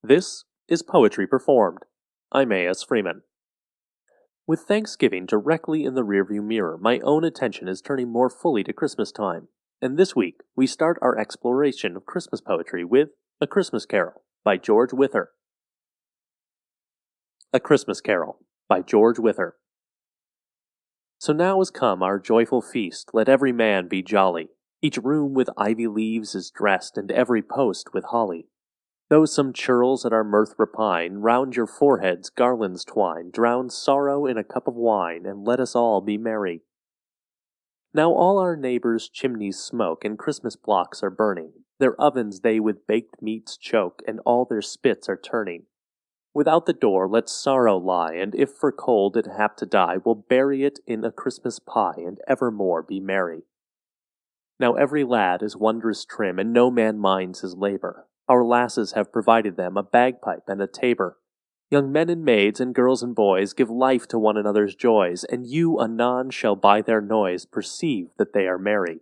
This is Poetry Performed. I'm A.S. Freeman. With Thanksgiving directly in the rearview mirror, my own attention is turning more fully to Christmas time, and this week we start our exploration of Christmas poetry with A Christmas Carol by George Wither. A Christmas Carol by George Wither. So now is come our joyful feast, let every man be jolly. Each room with ivy leaves is dressed, and every post with holly. Though some churls at our mirth repine, round your foreheads garlands twine, drown sorrow in a cup of wine, and let us all be merry. Now all our neighbors' chimneys smoke, and Christmas blocks are burning. Their ovens they with baked meats choke, and all their spits are turning. Without the door let sorrow lie, and if for cold it hap to die, we'll bury it in a Christmas pie, and evermore be merry. Now every lad is wondrous trim, and no man minds his labor. Our lasses have provided them a bagpipe and a tabor. Young men and maids and girls and boys give life to one another's joys, and you anon shall by their noise perceive that they are merry.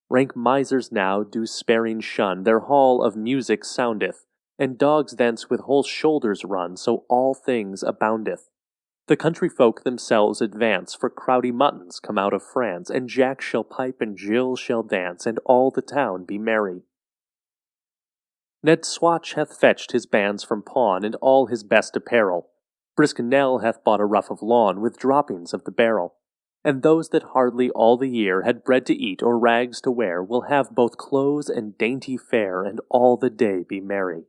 Rank misers now do sparing shun, their hall of music soundeth, and dogs thence with whole shoulders run, so all things aboundeth. The country folk themselves advance, for crowdy muttons come out of France, and Jack shall pipe and Jill shall dance, and all the town be merry. Ned Swatch hath fetched his bands from pawn, and all his best apparel. Brisk Nell hath bought a ruff of lawn, with droppings of the barrel. And those that hardly all the year had bread to eat or rags to wear, will have both clothes and dainty fare, and all the day be merry.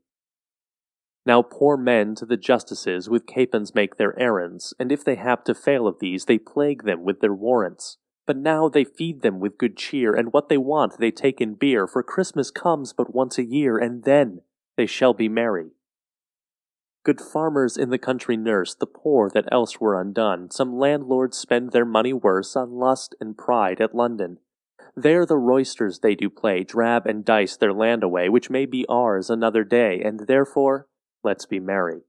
Now poor men to the justices with capons make their errands, and if they hap to fail of these, they plague them with their warrants. But now they feed them with good cheer, and what they want they take in beer, for Christmas comes but once a year, and then they shall be merry. Good farmers in the country nurse the poor that else were undone. Some landlords spend their money worse on lust and pride at London. There the roysters they do play, drab and dice their land away, which may be ours another day, and therefore let's be merry.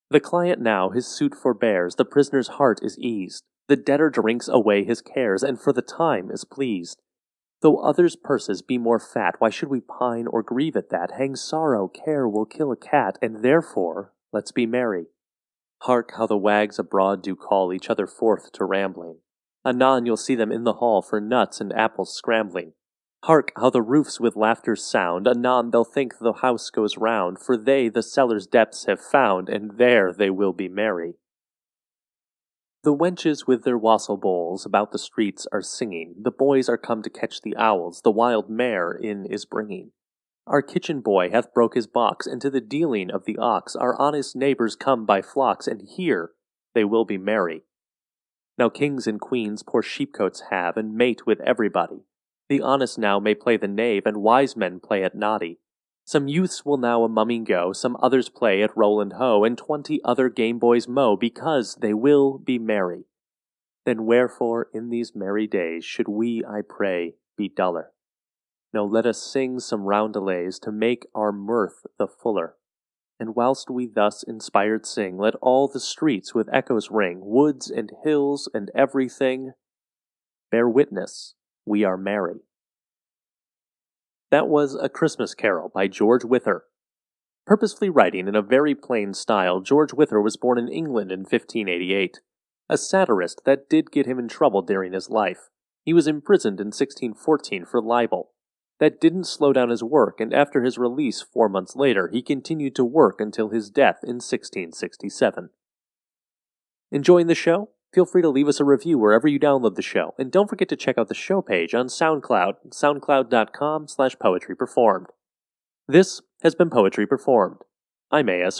The client now his suit forbears, the prisoner's heart is eased. The debtor drinks away his cares, and for the time is pleased. Though others' purses be more fat, why should we pine or grieve at that? Hang sorrow, care will kill a cat, and therefore let's be merry. Hark how the wags abroad do call each other forth to rambling. Anon you'll see them in the hall for nuts and apples scrambling. Hark how the roofs with laughter sound, anon they'll think the house goes round, for they the cellar's depths have found, and there they will be merry. The wenches with their wassail bowls about the streets are singing, the boys are come to catch the owls, the wild mare in is bringing. Our kitchen boy hath broke his box, and to the dealing of the ox our honest neighbors come by flocks, and here they will be merry. Now kings and queens poor sheepcoats have, and mate with everybody. The honest now may play the knave, and wise men play at naughty. Some youths will now a mumming go, some others play at roll and hoe, and 20 other game boys mow, because they will be merry. Then wherefore in these merry days should we, I pray, be duller? No, let us sing some roundelays to make our mirth the fuller. And whilst we thus inspired sing, let all the streets with echoes ring, woods and hills and everything bear witness we are merry. That was A Christmas Carol by George Wither. Purposefully writing in a very plain style, George Wither was born in England in 1588. A satirist that did get him in trouble during his life. He was imprisoned in 1614 for libel. That didn't slow down his work, and after his release 4 months later, he continued to work until his death in 1667. Enjoying the show? Feel free to leave us a review wherever you download the show, and don't forget to check out the show page on SoundCloud, soundcloud.com/poetryperformed. This has been Poetry Performed. I'm A.S.